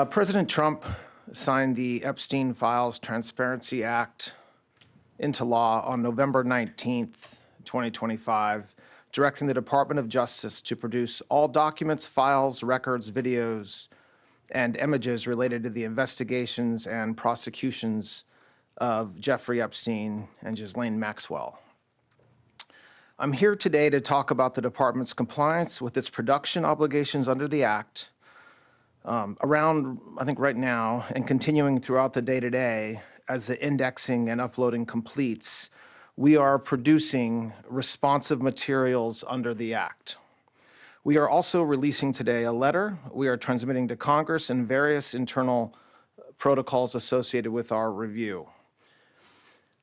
President Trump signed the Epstein Files Transparency Act into law on November 19th, 2025, directing the Department of Justice to produce all documents, files, records, videos, and images related to the investigations and prosecutions of Jeffrey Epstein and Ghislaine Maxwell. I'm here today to talk about the department's compliance with its production obligations under the Act. Around, I think right now, and continuing throughout the day-to-day, as the indexing and uploading completes, we are producing responsive materials under the Act. We are also releasing today a letter we are transmitting to Congress and various internal protocols associated with our review.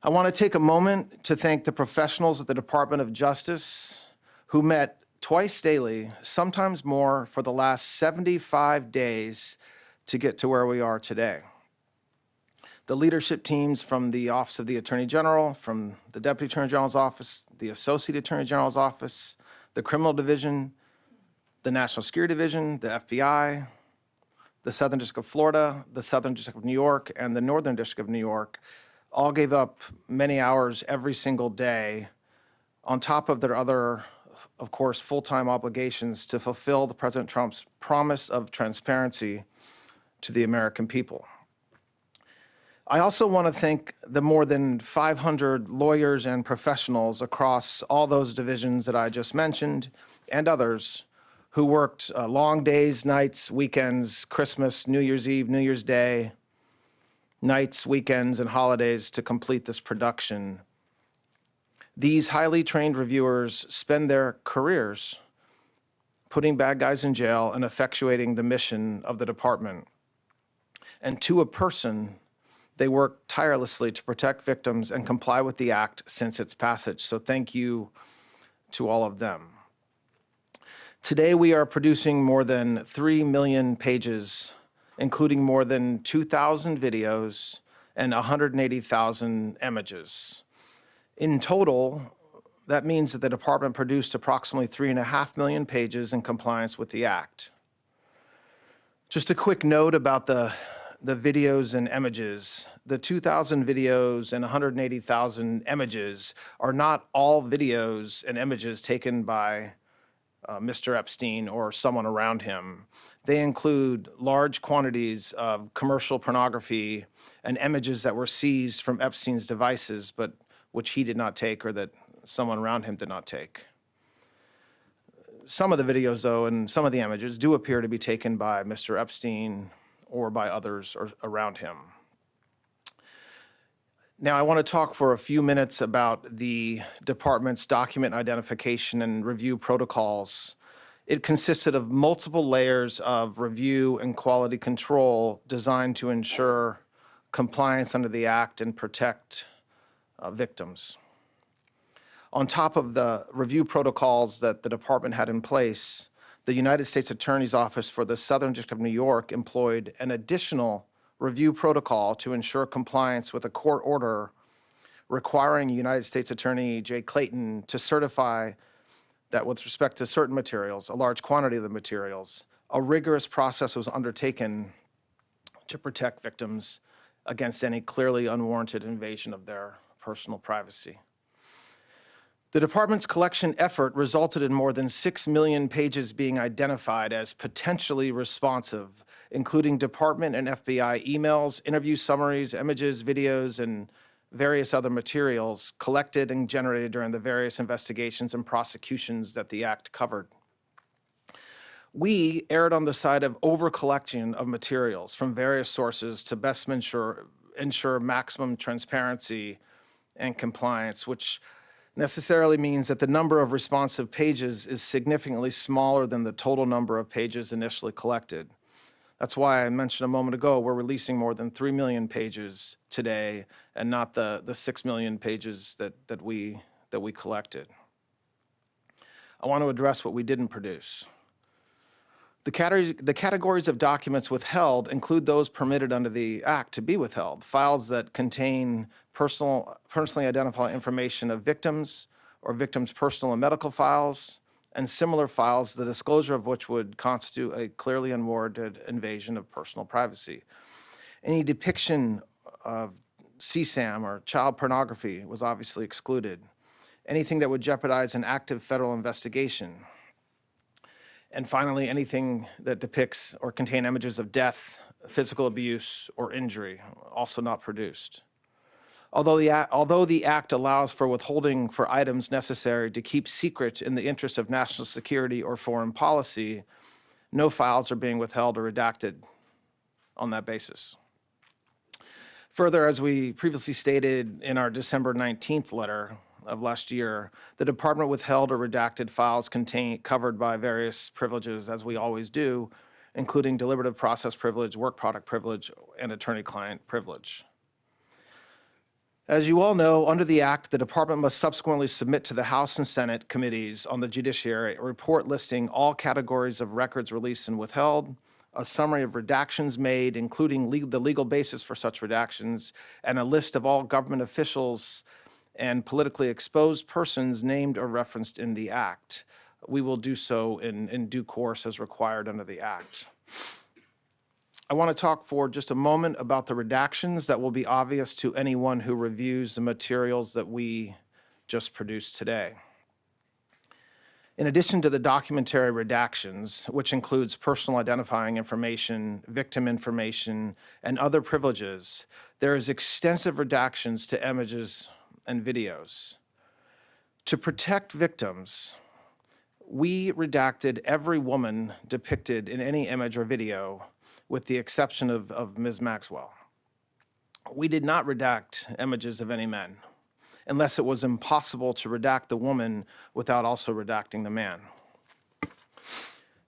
I want to take a moment to thank the professionals at the Department of Justice who met twice daily, sometimes more, for the last 75 days to get to where we are today. The leadership teams from the Office of the Attorney General, from the Deputy Attorney General's Office, the Associate Attorney General's Office, the Criminal Division, the National Security Division, the FBI, the Southern District of Florida, the Southern District of New York, and the Northern District of New York all gave up many hours every single day on top of their other, of course, full-time obligations to fulfill the President Trump's promise of transparency to the American people. I also want to thank the more than 500 lawyers and professionals across all those divisions that I just mentioned and others who worked long days, nights, weekends, Christmas, New Year's Eve, New Year's Day, nights, weekends, and holidays to complete this production. These highly trained reviewers spend their careers putting bad guys in jail and effectuating the mission of the department. And to a person, they work tirelessly to protect victims and comply with the Act since its passage. So thank you to all of them. Today, we are producing more than 3 million pages, including more than 2,000 videos and 180,000 images. In total, that means that the department produced approximately 3.5 million pages in compliance with the Act. Just a quick note about the videos and images. The 2,000 videos and 180,000 images are not all videos and images taken by Mr. Epstein or someone around him. They include large quantities of commercial pornography and images that were seized from Epstein's devices, but which he did not take or that someone around him did not take. Some of the videos, though, and some of the images do appear to be taken by Mr. Epstein or by others around him. Now, I want to talk for a few minutes about the department's document identification and review protocols. It consisted of multiple layers of review and quality control designed to ensure compliance under the Act and protect victims. On top of the review protocols that the department had in place, the United States Attorney's Office for the Southern District of New York employed an additional review protocol to ensure compliance with a court order requiring United States Attorney Jay Clayton to certify that with respect to certain materials, a large quantity of the materials, a rigorous process was undertaken to protect victims against any clearly unwarranted invasion of their personal privacy. The department's collection effort resulted in more than 6 million pages being identified as potentially responsive, including department and FBI emails, interview summaries, images, videos, and various other materials collected and generated during the various investigations and prosecutions that the Act covered. We erred on the side of over-collection of materials from various sources to best ensure maximum transparency and compliance, which necessarily means that the number of responsive pages is significantly smaller than the total number of pages initially collected. That's why I mentioned a moment ago we're releasing more than 3 million pages today and not the 6 million pages that we collected. I want to address what we didn't produce. The categories of documents withheld include those permitted under the Act to be withheld: files that contain personally identifiable information of victims or victims' personal and medical files, and similar files, the disclosure of which would constitute a clearly unwarranted invasion of personal privacy. Any depiction of CSAM or child pornography was obviously excluded. Anything that would jeopardize an active federal investigation. And finally, anything that depicts or contain images of death, physical abuse, or injury, also not produced. Although the act allows for withholding for items necessary to keep secret in the interest of national security or foreign policy, no files are being withheld or redacted on that basis. Further, as we previously stated in our December 19th letter of last year, the department withheld or redacted files covered by various privileges, as we always do, including deliberative process privilege, work product privilege, and attorney-client privilege. As you all know, under the Act, the department must subsequently submit to the House and Senate committees on the judiciary a report listing all categories of records released and withheld, a summary of redactions made, including the legal basis for such redactions, and a list of all government officials and politically exposed persons named or referenced in the Act. We will do so in due course as required under the Act. I want to talk for just a moment about the redactions that will be obvious to anyone who reviews the materials that we just produced today. In addition to the documentary redactions, which includes personal identifying information, victim information, and other privileges, there is extensive redactions to images and videos. To protect victims, we redacted every woman depicted in any image or video, with the exception of Ms. Maxwell. We did not redact images of any men, unless it was impossible to redact the woman without also redacting the man.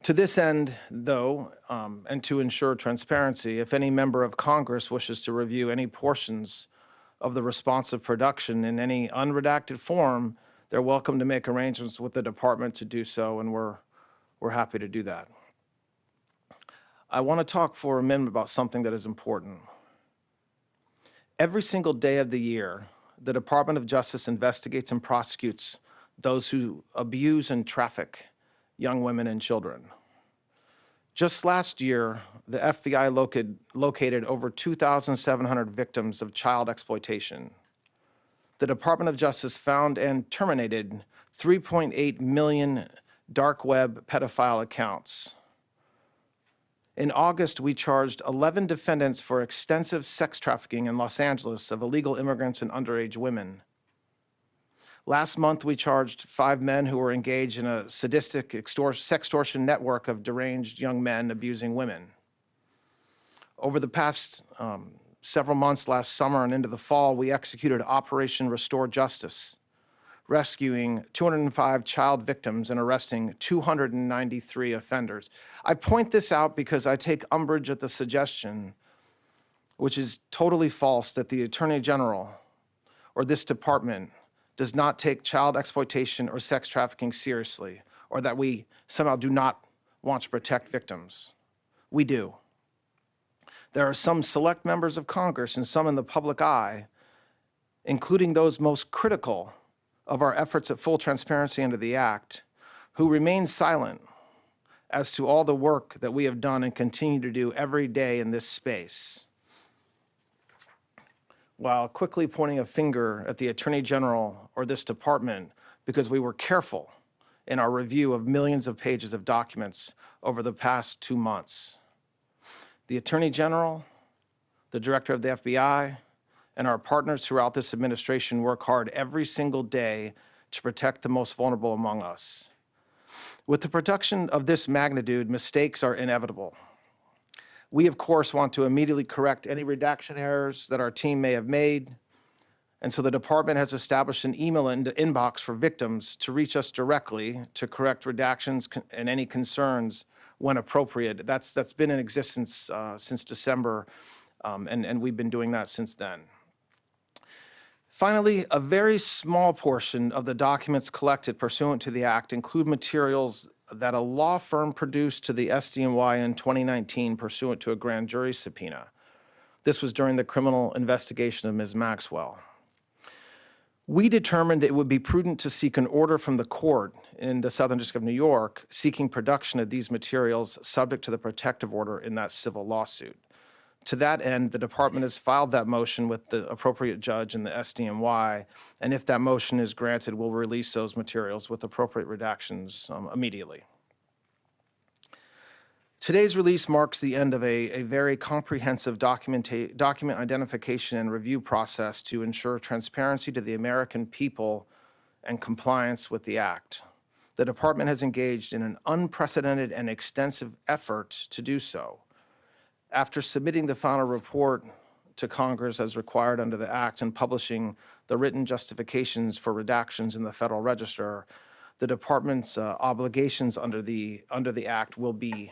To this end, though, and to ensure transparency, if any member of Congress wishes to review any portions of the responsive production in any unredacted form, they're welcome to make arrangements with the department to do so, and we're happy to do that. I want to talk for a minute about something that is important. Every single day of the year, the Department of Justice investigates and prosecutes those who abuse and traffic young women and children. Just last year, the FBI located over 2,700 victims of child exploitation. The Department of Justice found and terminated 3.8 million dark web pedophile accounts. In August, we charged 11 defendants for extensive sex trafficking in Los Angeles of illegal immigrants and underage women. Last month, we charged 5 men who were engaged in a sadistic sextortion network of deranged young men abusing women. Over the past several months, last summer and into the fall, we executed Operation Restore Justice, rescuing 205 child victims and arresting 293 offenders. I point this out because I take umbrage at the suggestion, which is totally false, that the Attorney General or this department does not take child exploitation or sex trafficking seriously, or that we somehow do not want to protect victims. We do. There are some select members of Congress and some in the public eye, including those most critical of our efforts at full transparency under the Act, who remain silent as to all the work that we have done and continue to do every day in this space, while quickly pointing a finger at the Attorney General or this department because we were careful in our review of millions of pages of documents over the past 2 months. The Attorney General, the Director of the FBI, and our partners throughout this administration work hard every single day to protect the most vulnerable among us. With the production of this magnitude, mistakes are inevitable. We, of course, want to immediately correct any redaction errors that our team may have made, and so the department has established an email inbox for victims to reach us directly to correct redactions and any concerns when appropriate. That's been in existence since December, and we've been doing that since then. Finally, a very small portion of the documents collected pursuant to the Act include materials that a law firm produced to the SDNY in 2019 pursuant to a grand jury subpoena. This was during the criminal investigation of Ms. Maxwell. We determined it would be prudent to seek an order from the court in the Southern District of New York seeking production of these materials subject to the protective order in that civil lawsuit. To that end, the department has filed that motion with the appropriate judge in the SDNY, and if that motion is granted, we'll release those materials with appropriate redactions immediately. Today's release marks the end of a very comprehensive document identification and review process to ensure transparency to the American people and compliance with the Act. The department has engaged in an unprecedented and extensive effort to do so. After submitting the final report to Congress as required under the Act and publishing the written justifications for redactions in the Federal Register, the department's obligations under the Act will be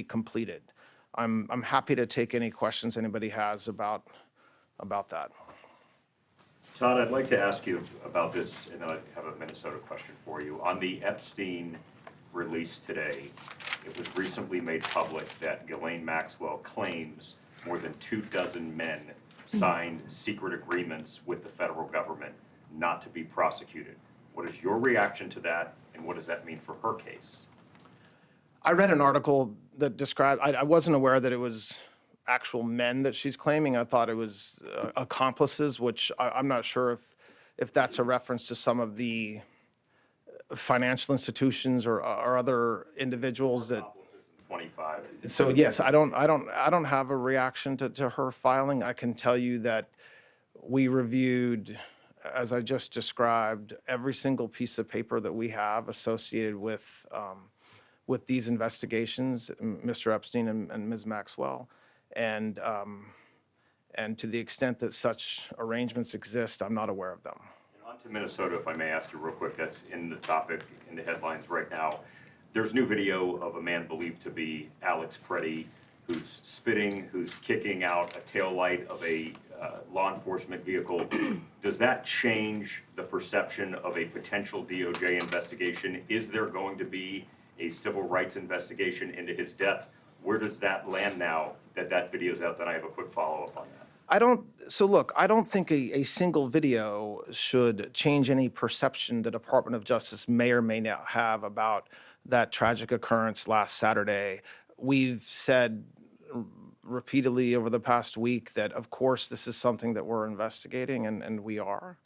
completed. I'm happy to take any questions anybody has about that. Todd, I'd like to ask you about this, and then I have a Minnesota question for you. On the Epstein release today, it was recently made public that Ghislaine Maxwell claims more than 24 men signed secret agreements with the federal government not to be prosecuted. What is your reaction to that, and what does that mean for her case? I read an article that described, I wasn't aware that it was actual men that she's claiming. I thought it was accomplices, which I'm not sure if that's a reference to some of the financial institutions or other individuals that. 25. So yes, I don't have a reaction to her filing. I can tell you that we reviewed, as I just described, every single piece of paper that we have associated with these investigations, Mr. Epstein and Ms. Maxwell, and to the extent that such arrangements exist, I'm not aware of them. And on to Minnesota, if I may ask you real quick, that's in the topic, in the headlines right now. There's new video of a man believed to be Alex Preddy, who's spitting, who's kicking out a taillight of a law enforcement vehicle. Does that change the perception of a potential DOJ investigation? Is there going to be a civil rights investigation into his death? Where does that land now that video's out? Then I have a quick follow-up on that. So look, I don't think a single video should change any perception the Department of Justice may or may not have about that tragic occurrence last Saturday. We've said repeatedly over the past week that, of course, this is something that we're investigating, and we are.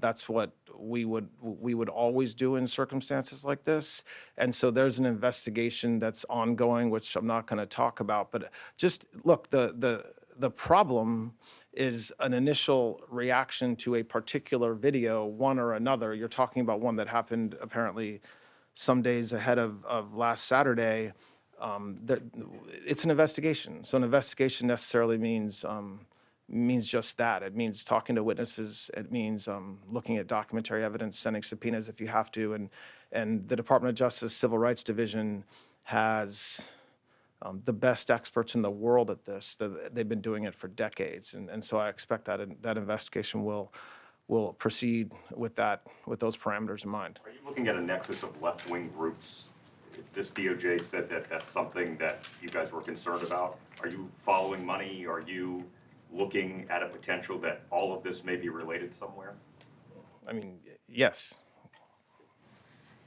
That's what we would always do in circumstances like this. And so there's an investigation that's ongoing, which I'm not going to talk about. But just look, the problem is an initial reaction to a particular video, one or another. You're talking about one that happened apparently some days ahead of last Saturday. It's an investigation. So an investigation necessarily means just that. It means talking to witnesses. It means looking at documentary evidence, sending subpoenas if you have to. And the Department of Justice Civil Rights Division has the best experts in the world at this. They've been doing it for decades. And so I expect that investigation will proceed with those parameters in mind. Are you looking at a nexus of left-wing groups? This DOJ said that that's something that you guys were concerned about. Are you following money? Are you looking at a potential that all of this may be related somewhere? I mean, yes.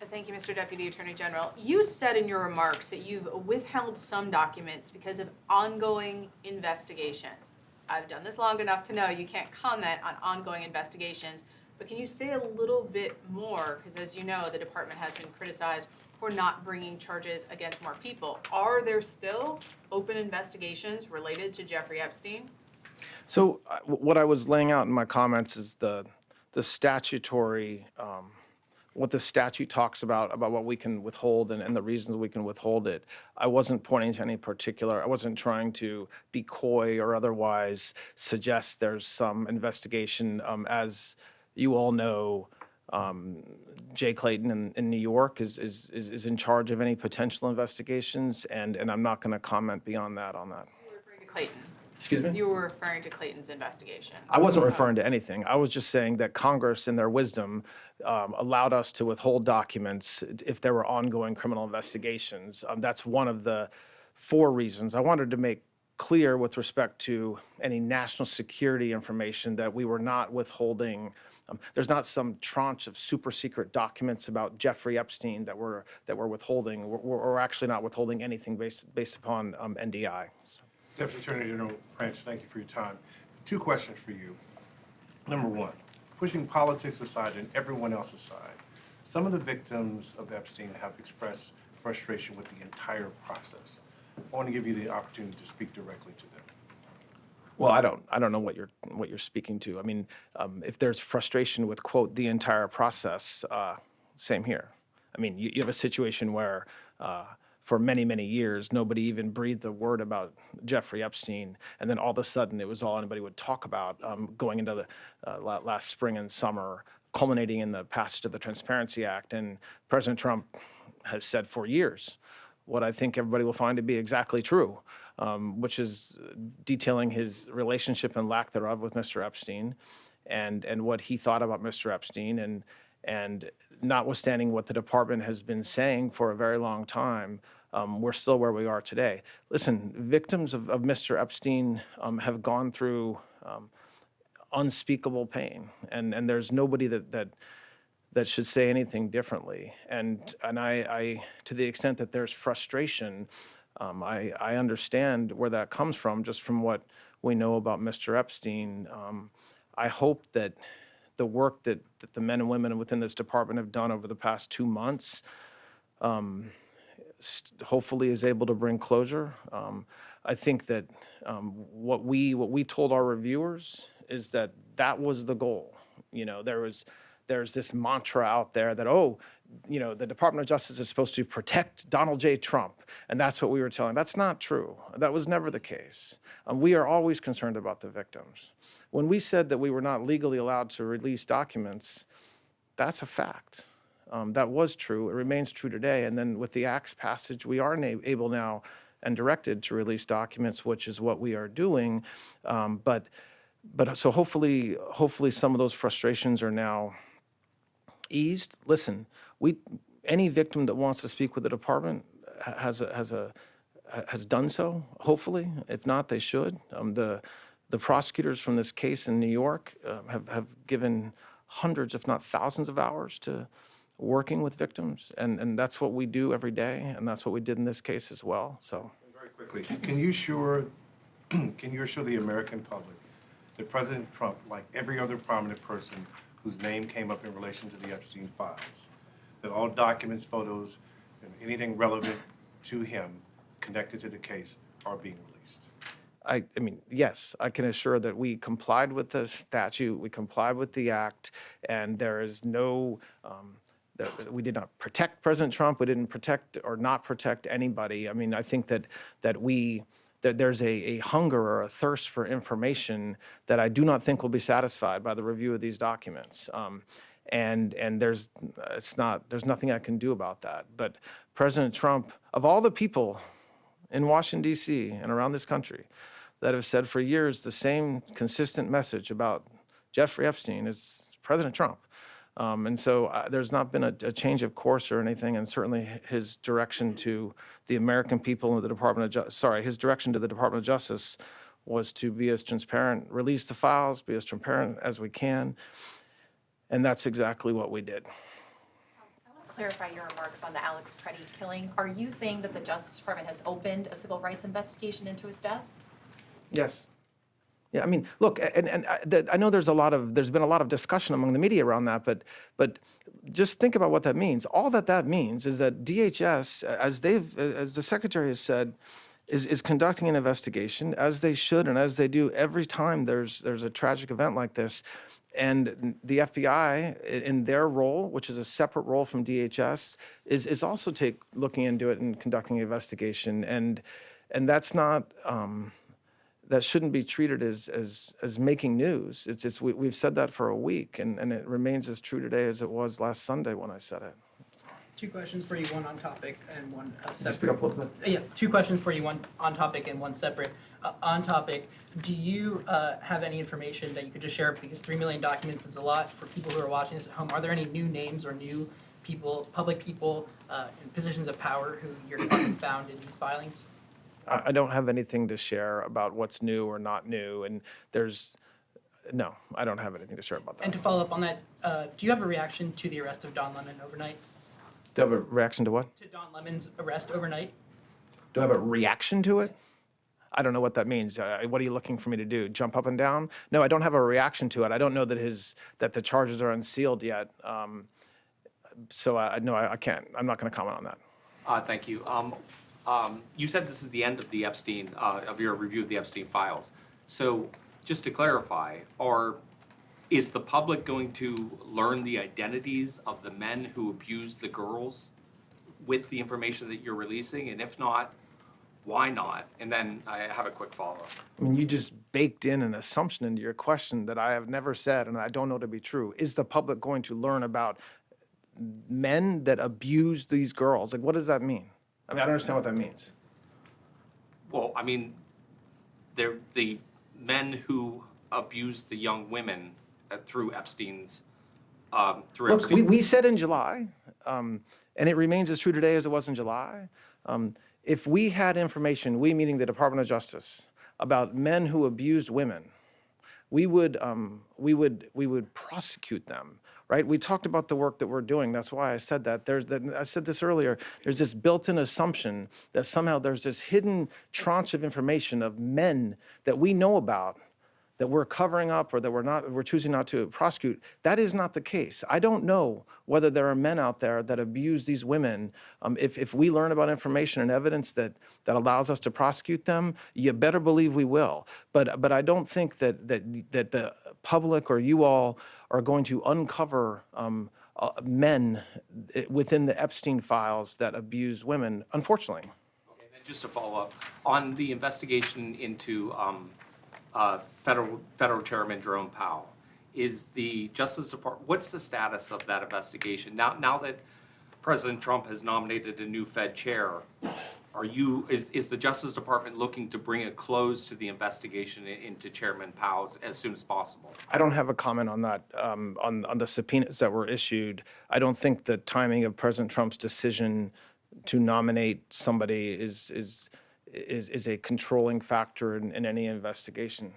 Thank you, Mr. Deputy Attorney General. You said in your remarks that you've withheld some documents because of ongoing investigations. I've done this long enough to know you can't comment on ongoing investigations, but can you say a little bit more? Because as you know, the department has been criticized for not bringing charges against more people. Are there still open investigations related to Jeffrey Epstein? So what I was laying out in my comments is the statutory, what the statute talks about what we can withhold and the reasons we can withhold it. I wasn't pointing to any particular, I wasn't trying to be coy or otherwise suggest there's some investigation. As you all know, Jay Clayton in New York is in charge of any potential investigations, and I'm not going to comment beyond that on that. You were referring to Clayton. Excuse me? You were referring to Clayton's investigation. I wasn't referring to anything. I was just saying that Congress, in their wisdom, allowed us to withhold documents if there were ongoing criminal investigations. That's one of the 4 reasons. I wanted to make clear with respect to any national security information that we were not withholding. There's not some tranche of super secret documents about Jeffrey Epstein that we're withholding. We're actually not withholding anything based upon NDI. So. Deputy Attorney General Prince, thank you for your time. 2 questions for you. Number 1, pushing politics aside and everyone else aside, some of the victims of Epstein have expressed frustration with the entire process. I want to give you the opportunity to speak directly to them. Well, I don't know what you're speaking to. I mean, if there's frustration with, quote, the entire process, same here. I mean, you have a situation where for many, many years, nobody even breathed a word about Jeffrey Epstein, and then all of a sudden it was all anybody would talk about going into the last spring and summer, culminating in the passage of the Transparency Act. And President Trump has said for years what I think everybody will find to be exactly true, which is detailing his relationship and lack thereof with Mr. Epstein, and what he thought about Mr. Epstein, and notwithstanding what the department has been saying for a very long time, we're still where we are today. Listen, victims of Mr. Epstein have gone through unspeakable pain, and there's nobody that should say anything differently. And I to the extent that there's frustration, I understand where that comes from, just from what we know about Mr. Epstein. I hope that the work that the men and women within this department have done over the past 2 months hopefully is able to bring closure. I think that what we told our reviewers is that was the goal. You know, there's this mantra out there that, the Department of Justice is supposed to protect Donald J. Trump, and that's what we were telling. That's not true. That was never the case. We are always concerned about the victims. When we said that we were not legally allowed to release documents, that's a fact. That was true. It remains true today. And then with the Act's passage, we are able now and directed to release documents, which is what we are doing. But so hopefully some of those frustrations are now eased. Listen, any victim that wants to speak with the department has done so. Hopefully, if not, they should. The prosecutors from this case in New York have given hundreds, if not thousands, of hours to working with victims, and that's what we do every day, and that's what we did in this case as well. So, very quickly, can you assure the American public that President Trump, like every other prominent person whose name came up in relation to the Epstein files, that all documents, photos, and anything relevant to him connected to the case are being released? I mean, yes, I can assure that we complied with the statute, we complied with the Act, and there is no, we did not protect President Trump, we didn't protect or not protect anybody. I mean, I think that there's a hunger or a thirst for information that I do not think will be satisfied by the review of these documents. And there's nothing I can do about that. But President Trump, of all the people in Washington, D.C. and around this country that have said for years the same consistent message about Jeffrey Epstein is President Trump. And so there's not been a change of course or anything, and certainly his direction to the American people and the Department of his direction to the Department of Justice was to be as transparent, release the files, be as transparent as we can, and that's exactly what we did. I want to clarify your remarks on the Alex Preddy killing. Are you saying that the Justice Department has opened a civil rights investigation into his death? Yes. Yeah, I mean, look, and I know there's been a lot of discussion among the media around that, but just think about what that means. All that means is that DHS, as the Secretary has said, is conducting an investigation, as they should and as they do every time there's a tragic event like this. And the FBI, in their role, which is a separate role from DHS, is also looking into it and conducting an investigation. And that's not. That shouldn't be treated as making news. We've said that for a week, and it remains as true today as it was last Sunday when I said it. 2 questions for you, one on topic and one Speak separate. up a little bit. Yeah, 2 questions for you, one on topic and one separate. On topic, do you have any information that you could just share, because 3 million documents is a lot for people who are watching this at home? Are there any new names or new people, public people in positions of power who your department found in these filings? I don't have anything to share about what's new or not new, and no, I don't have anything to share about And that. to follow up on that, do you have a reaction to the arrest of Don Lemon overnight? Do you have a reaction to what? To Don Lemon's arrest overnight? Do I have a reaction to it? I don't know what that means. What are you looking for me to do? Jump up and down? No, I don't have a reaction to it. I don't know that the charges are unsealed yet. So no, I can't. I'm not going to comment on that. Thank you. You said this is the end of the Epstein, of your review of the Epstein files. So just to clarify, is the public going to learn the identities of the men who abused the girls with the information that you're releasing? And if not, why not? And then I have a quick follow-up. I mean, you just baked in an assumption into your question that I have never said and I don't know to be true. Is the public going to learn about men that abuse these girls? Like, what does that mean? I mean, I don't understand what that means. Well, I mean, they're the men who abused the young women through Epstein's, Look, we said in July, and it remains as true today as it was in July. If we had information, we meaning the Department of Justice, about men who abused women, we would prosecute them, right? We talked about the work that we're doing. That's why I said that. I said this earlier. There's this built-in assumption that somehow there's this hidden tranche of information of men that we know about that we're covering up or that we're choosing not to prosecute. That is not the case. I don't know whether there are men out there that abuse these women. If we learn about information and evidence that allows us to prosecute them, you better believe we will. But I don't think that the public or you all are going to uncover men within the Epstein files that abuse women, unfortunately. Okay, then just to follow up, on the investigation into Federal Chairman Jerome Powell, is the Justice Department, what's the status of that investigation? Now that President Trump has nominated a new Fed chair, is the Justice Department looking to bring a close to the investigation into Chairman Powell as soon as possible? I don't have a comment on that, on the subpoenas that were issued. I don't think the timing of President Trump's decision to nominate somebody is a controlling factor in any investigation.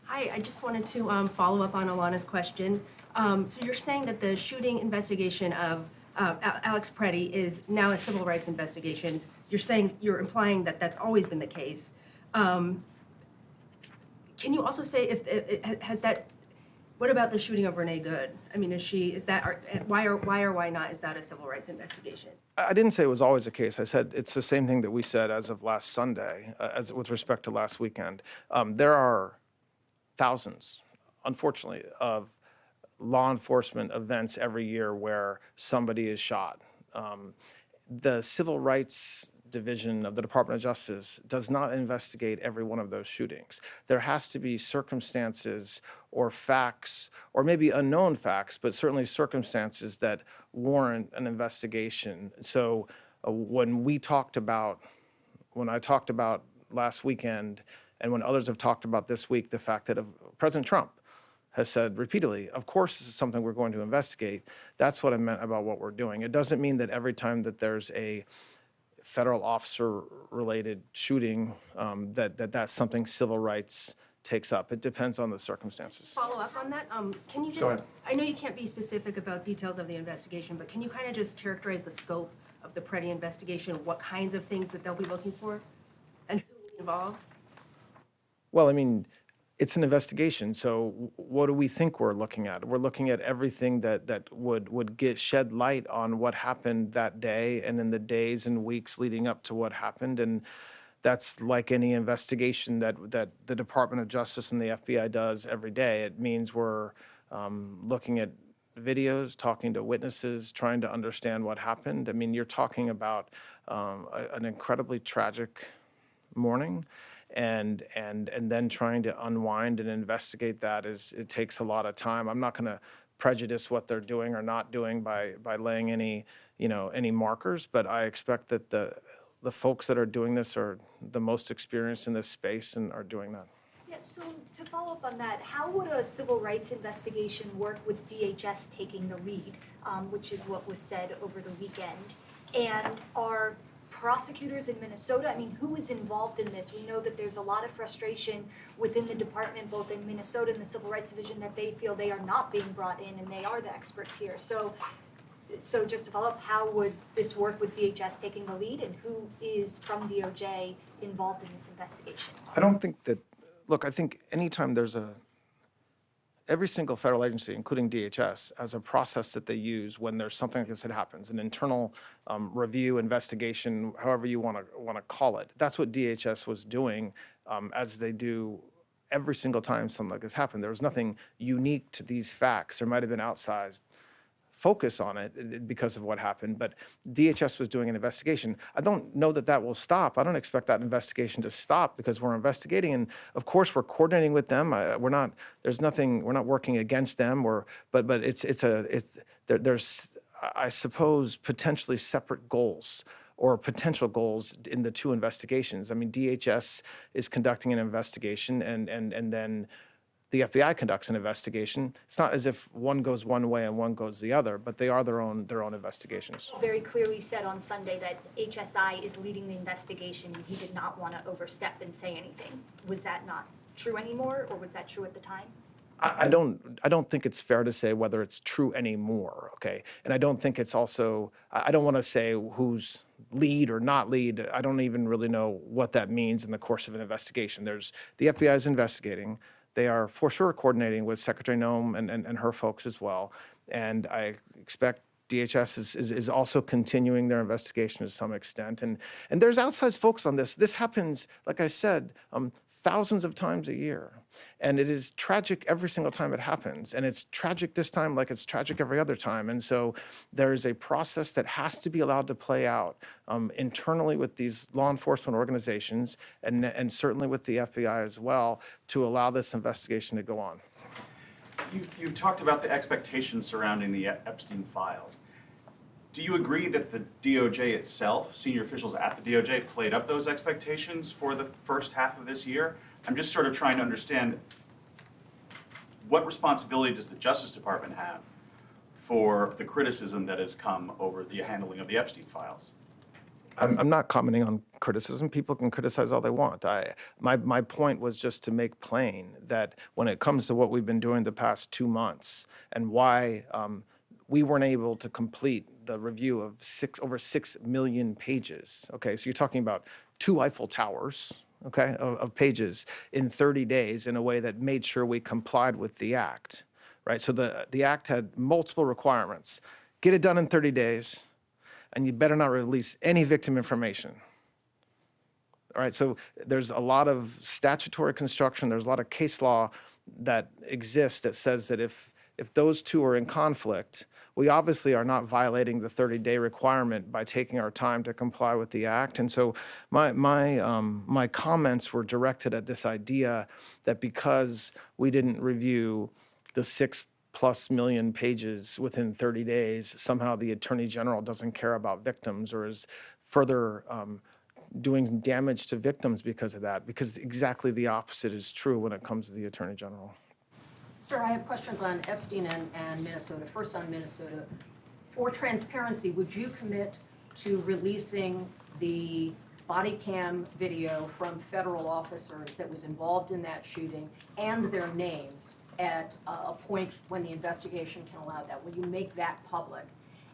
Hi, I just wanted to follow up on Alana's question. So you're saying that the shooting investigation of Alex Preddy is now a civil rights investigation. You're implying that that's always been the case. Can you also say what about the shooting of Renee Good? I mean, why not is that a civil rights investigation? I didn't say it was always the case. I said it's the same thing that we said as of last Sunday, as with respect to last weekend. There are thousands, unfortunately, of law enforcement events every year where somebody is shot. The Civil Rights Division of the Department of Justice does not investigate every one of those shootings. There has to be circumstances or facts, or maybe unknown facts, but certainly circumstances that warrant an investigation. So when I talked about last weekend, and when others have talked about this week, the fact that President Trump has said repeatedly, of course this is something we're going to investigate, that's what I meant about what we're doing. It doesn't mean that every time that there's a federal officer-related shooting, that's something civil rights takes up. It depends on the circumstances. Follow up on that. Can you Go just, ahead. I know you can't be specific about details of the investigation, but can you kind of just characterize the scope of the Preddy investigation, what kinds of things that they'll be looking for, and who will be involved? Well, I mean, it's an investigation, so what do we think we're looking at? We're looking at everything that would shed light on what happened that day and in the days and weeks leading up to what happened. And that's like any investigation that the Department of Justice and the FBI does every day. It means we're looking at videos, talking to witnesses, trying to understand what happened. I mean, you're talking about an incredibly tragic morning. And then trying to unwind and investigate that it takes a lot of time. I'm not going to prejudice what they're doing or not doing by laying any markers, but I expect that the folks that are doing this are the most experienced in this space and are doing that. Yeah, so to follow up on that, how would a civil rights investigation work with DHS taking the lead, which is what was said over the weekend? And are prosecutors in Minnesota? I mean, who is involved in this? We know that there's a lot of frustration within the department, both in Minnesota and the Civil Rights Division, that they feel they are not being brought in and they are the experts here. So just to follow up, how would this work with DHS taking the lead, and who is from DOJ involved in this investigation? I don't think that, look, I think anytime every single federal agency, including DHS, has a process that they use when there's something like this that happens, an internal review, investigation, however you want to call it. That's what DHS was doing, as they do every single time something like this happened. There was nothing unique to these facts. There might have been outsized focus on it because of what happened, but DHS was doing an investigation. I don't know that that will stop. I don't expect that investigation to stop because we're investigating, and of course we're coordinating with them. We're not working against them, but there's I suppose potentially separate goals or potential goals in the two investigations. I mean, DHS is conducting an investigation, and then the FBI conducts an investigation. It's not as if one goes one way and one goes the other, but they are their own investigations. Very clearly said on Sunday that HSI is leading the investigation, and he did not want to overstep and say anything. Was that not true anymore, or was that true at the time? I don't think it's fair to say whether it's true anymore, okay? And I don't think it's also, I don't want to say who's lead or not lead. I don't even really know what that means in the course of an investigation. The FBI is investigating. They are for sure coordinating with Secretary Noem and her folks as well. And I expect DHS is also continuing their investigation to some extent. And there's outsized folks on this. This happens, like I said, thousands of times a year. And it is tragic every single time it happens. And it's tragic this time like it's tragic every other time. And so there is a process that has to be allowed to play out internally with these law enforcement organizations and certainly with the FBI as well to allow this investigation to go on. You've talked about the expectations surrounding the Epstein files. Do you agree that the DOJ itself, senior officials at the DOJ, played up those expectations for the first half of this year? I'm just sort of trying to understand what responsibility does the Justice Department have for the criticism that has come over the handling of the Epstein files? I'm not commenting on criticism. People can criticize all they want. My point was just to make plain that when it comes to what we've been doing the past 2 months and why we weren't able to complete the review of over 6 million pages. Okay, so you're talking about 2 Eiffel Towers, okay, of pages in 30 days in a way that made sure we complied with the act, right? So the act had multiple requirements. Get it done in 30 days, and you better not release any victim information. All right, so there's a lot of statutory construction, there's a lot of case law that exists that says that if those two are in conflict, we obviously are not violating the 30-day requirement by taking our time to comply with the act. And so my comments were directed at this idea that because we didn't review the 6+ million pages within 30 days, somehow the Attorney General doesn't care about victims or is further doing damage to victims because of that, because exactly the opposite is true when it comes to the Attorney General. Sir, I have questions on Epstein and Minnesota. First on Minnesota. For transparency, would you commit to releasing the body cam video from federal officers that was involved in that shooting and their names at a point when the investigation can allow that? Will you make that public?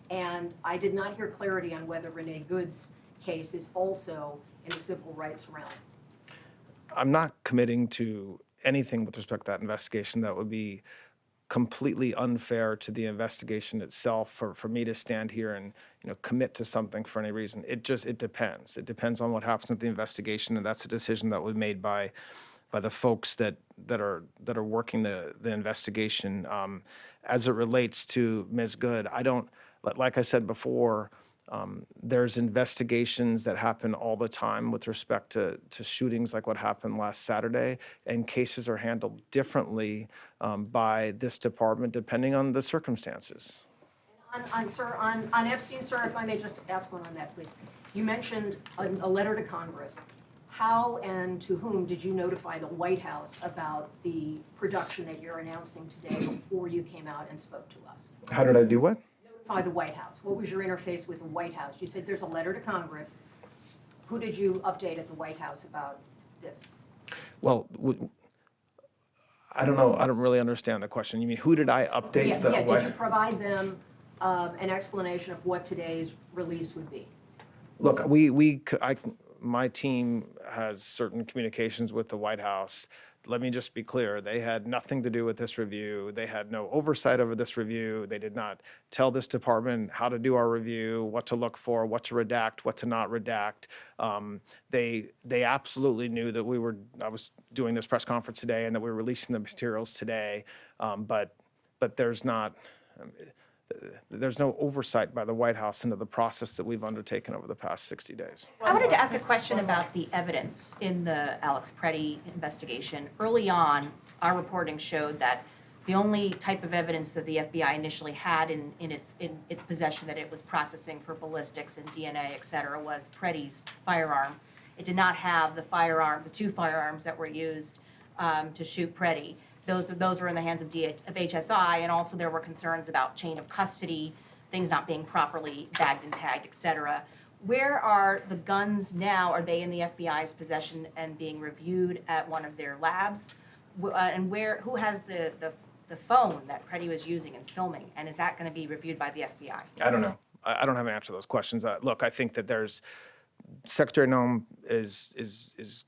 And I did not hear clarity on whether Renee Good's case is also in the civil rights realm. I'm not committing to anything with respect to that investigation. That would be completely unfair to the investigation itself for me to stand here and commit to something for any reason. It depends. It depends on what happens with the investigation, and that's a decision that was made by the folks that are working the investigation. As it relates to Ms. Good, I don't, like I said before, there's investigations that happen all the time with respect to shootings like what happened last Saturday, and cases are handled differently by this department depending on the circumstances. On Epstein, sir, if I may just ask one on that, please. You mentioned a letter to Congress. How and to whom did you notify the White House about the production that you're announcing today before you came out and spoke to us? How did I do what? Notify the White House. What was your interface with the White House? You said there's a letter to Congress Who did you update at the White House about this? Well, I don't know. I don't really understand the question. You mean, who did I update? Yeah, the yeah, White- did you provide them an explanation of what today's release would be? Look, my team has certain communications with the White House. Let me just be clear, they had nothing to do with this review. They had no oversight over this review. They did not tell this department how to do our review, what to look for, what to redact, what to not redact. They absolutely knew that I was doing this press conference today and that we were releasing the materials today. But there's no oversight by the White House into the process that we've undertaken over the past 60 days. I wanted to ask a question about the evidence in the Alex Preddy investigation. Early on, our reporting showed that the only type of evidence that the FBI initially had in its possession that it was processing for ballistics and DNA, et cetera, was Preddy's firearm. It did not have the two firearms that were used to shoot Preddy. Those were in the hands of HSI, and also there were concerns about chain of custody, things not being properly bagged and tagged, et cetera. Where are the guns now? Are they in the FBI's possession and being reviewed at one of their labs? And who has the phone that Preddy was using and filming? And is that going to be reviewed by the FBI? I don't know. I don't have an answer to those questions. Look, I think that Secretary Noem is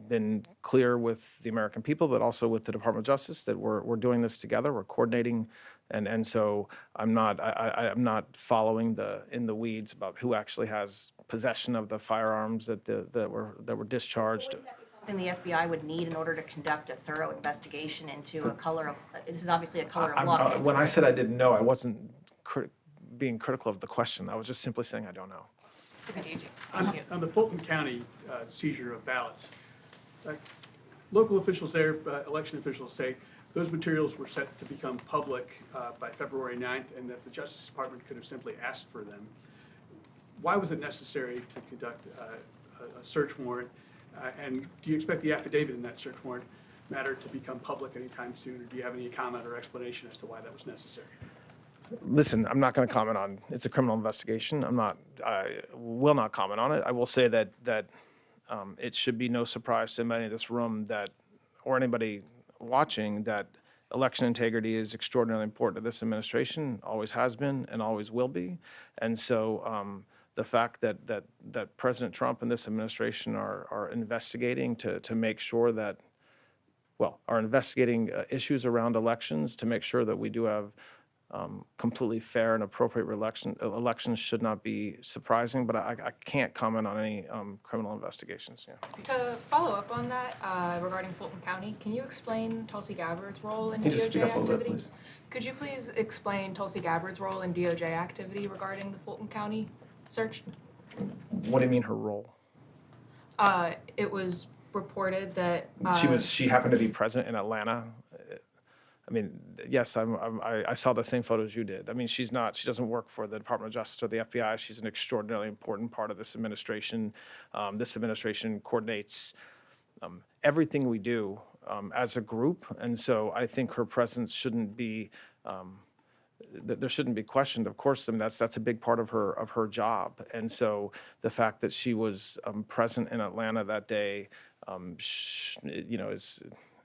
been clear with the American people, but also with the Department of Justice that we're doing this together. We're coordinating, and so I'm not following in the weeds about who actually has possession of the firearms that were discharged. Wouldn't that be something the FBI would need in order to conduct a thorough investigation into this is obviously a color of law case. When I said I didn't know, I wasn't being critical of the question. I was just simply saying I don't know. On the Fulton County seizure of ballots, local officials there, election officials say those materials were set to become public by February 9th and that the Justice Department could have simply asked for them. Why was it necessary to conduct a search warrant? And do you expect the affidavit in that search warrant matter to become public anytime soon? Or do you have any comment or explanation as to why that was necessary? Listen, I'm not going to comment on. It's a criminal investigation. I will not comment on it. I will say that it should be no surprise to anybody in this room or anybody watching that election integrity is extraordinarily important to this administration. Always has been and always will be. And so the fact that President Trump and this administration are investigating to make sure that, are investigating issues around elections to make sure that we do have completely fair and appropriate elections should not be surprising, but I can't comment on any criminal investigations. Yeah. To follow up on that, regarding Fulton County, can you explain Tulsi Gabbard's role in Can you just speak DOJ up a little bit, activity? please? Could you please explain Tulsi Gabbard's role in DOJ activity regarding the Fulton County search? What do you mean her role? It was reported that She happened to be present in Atlanta. I mean, yes, I saw the same photos you did. I mean, she doesn't work for the Department of Justice or the FBI. She's an extraordinarily important part of this administration. This administration coordinates everything we do as a group. And so I think her presence shouldn't be, there shouldn't be questioned. Of course, I mean, that's a big part of her job. And so the fact that she was present in Atlanta that day,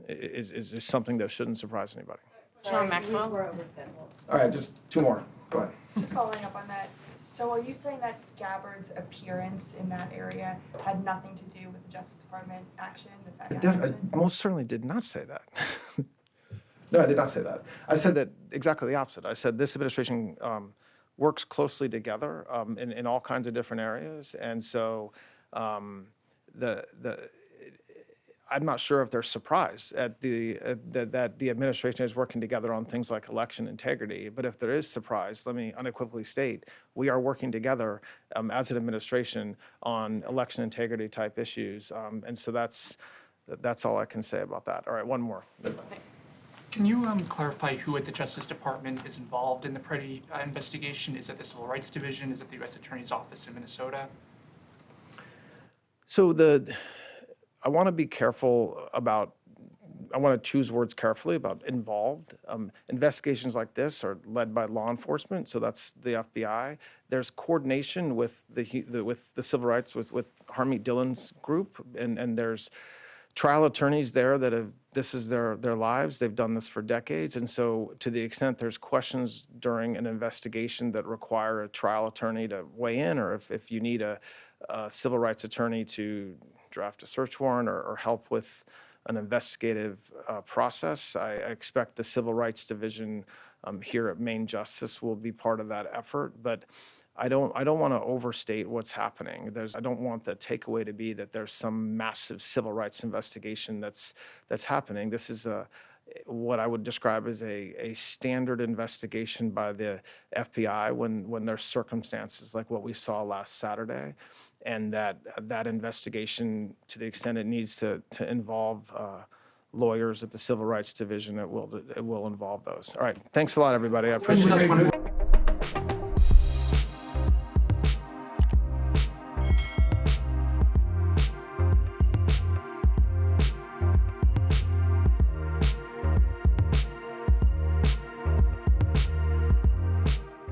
is something that shouldn't surprise anybody. Sean Maxwell. All right, just two more. Go ahead. Just following up on that, so are you saying that Gabbard's appearance in that area had nothing to do with the Justice Department action? I most certainly did not say that. No, I did not say that. I said that exactly the opposite. I said this administration works closely together in all kinds of different areas, and so I'm not sure if they're surprised at that the administration is working together on things like election integrity. But if there is surprise, let me unequivocally state we are working together as an administration on election integrity type issues, and so that's all I can say about that. All right, one more. Can you clarify who at the Justice Department is involved in the Preddy investigation? Is it the Civil Rights Division? Is it the U.S. Attorney's Office in Minnesota? So I want to be careful about I want to choose words carefully about involved. Investigations like this are led by law enforcement, so that's the FBI. There's coordination with the civil rights, with Harmeet Dillon's group, and there's trial attorneys there that have, this is their lives. They've done this for decades. And so to the extent there's questions during an investigation that require a trial attorney to weigh in, or if you need a civil rights attorney to draft a search warrant or help with an investigative process, I expect the Civil Rights Division here at Maine Justice will be part of that effort. But I don't want to overstate what's happening. I don't want the takeaway to be that there's some massive civil rights investigation that's happening. This is what I would describe as a standard investigation by the FBI when there's circumstances like what we saw last Saturday, and that investigation, to the extent it needs to involve lawyers at the Civil Rights Division, it will involve those. All right, thanks a lot, everybody. I appreciate it.